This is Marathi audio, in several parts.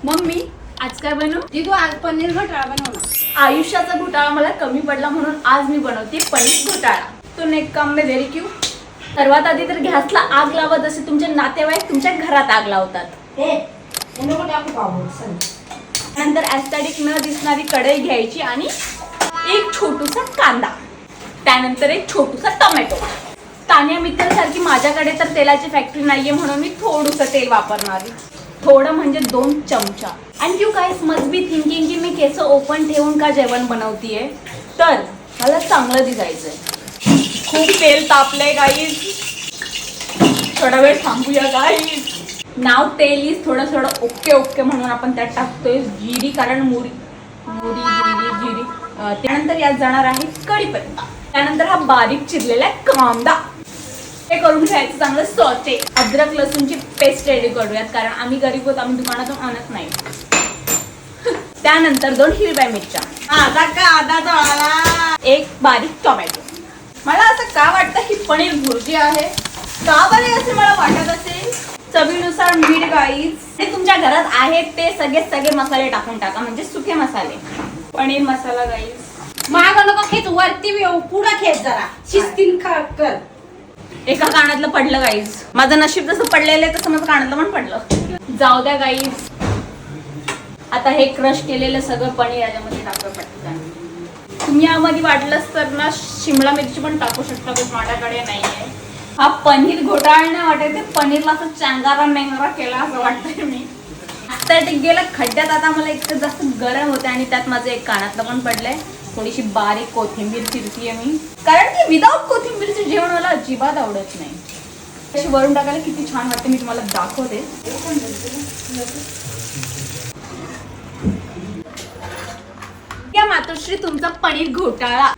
मम्मी आज काय बनवू? दीदू आज पनीर घोटाळा बनव ना। आयुष्याचा घोटाळा मला कमी पडला म्हणून आज मी बनवते पनीर घोटाळा। तो नेक काम में देरी क्यों? सर्वात आधी तर गॅसला आग लावा, जसे तुमचे नातेवाईक तुमच्या घरात आग लावतात। नंतर ॲस्थेटिक न दिसणारी कढई घ्यायची आणि एक छोटूसा कांदा, त्यानंतर एक छोटूसा टोमॅटो। तान्या मित्रासारखी माझ्याकडे तर तेलाची फॅक्टरी नाहीये म्हणून मी थोडंसं तेल वापरणार आहे, थोडं म्हणजे 2 चमचा। And you guys must be thinking की मी केस ओपन ठेवून का जेवण बनवतीये, तर मला चांगलं दिसायचंय। खूप तेल तापलंय गाईज, थोडा वेळ थांबूया गाईज। नाव तेल इज थोडं ओके ओके म्हणून आपण त्यात टाकतोय जिरी, कारण मुरी जिरी। त्यानंतर यात जाणार आहे कढीपत्ता, त्यानंतर हा बारीक चिरलेला कांदा, हे करून घ्यायचं चांगलं सॉटे। अद्रक लसूणची पेस्ट रेडी करूयात, कारण आम्ही गरीब आहोत, आम्ही दुकानातून आणत नाही। त्यानंतर 2 हिरव्या मिरच्या, एक बारीक टोमॅटो। मला असं का वाटतं ही पनीर भुर्जी आहे, का बरे असे मला वाटत असेल। चवीनुसार मीठ गाईज, ते तुमच्या घरात आहेत ते सगळे मसाले टाकून टाका, म्हणजे सुके मसाले। पनीर मसाला गाईज, माग नको खेच, वरती पुढं खेच जरा शिस्तीन कर। एका कानातलं पडलं गाईज, माझं नशीब जसं पडलेलं आहे तसं माझं कानातलं पण पडलं। जाऊ द्या गाईज, आता हे क्रश केलेलं सगळं पनीर याच्यामध्ये टाकलं पटकन। तुम्ही यामध्ये वाटलंच तर ना शिमला मिरची पण टाकू शकता, पण माझ्याकडे नाहीये। हा पनीर घोटाळा नाही वाटत, ते पनीरला असं चांगारा मेंगारा केला असं वाटतंय मी। ॲस्थेटिक गेलं खड्ड्यात, आता मला इतकं जास्त गरम होते आणि त्यात माझं एक कानातलं पण पडलंय। थोडीशी बारीक कोथिंबीर चिरतीये मी, कारण की विदाऊट कोथिंबीरचं जेवण मला अजिबात आवडत नाही। अशी वरून टाकायला किती छान वाटते, मी तुम्हाला दाखवते। क्या मातोश्री, तुमचा पनीर घोटाळा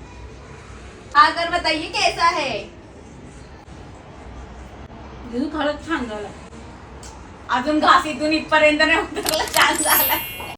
आकर बताइए कैसा है? दीदू खरंच छान झाला। अजून घासीतून इथपर्यंत नाही उतरला, छान झाला।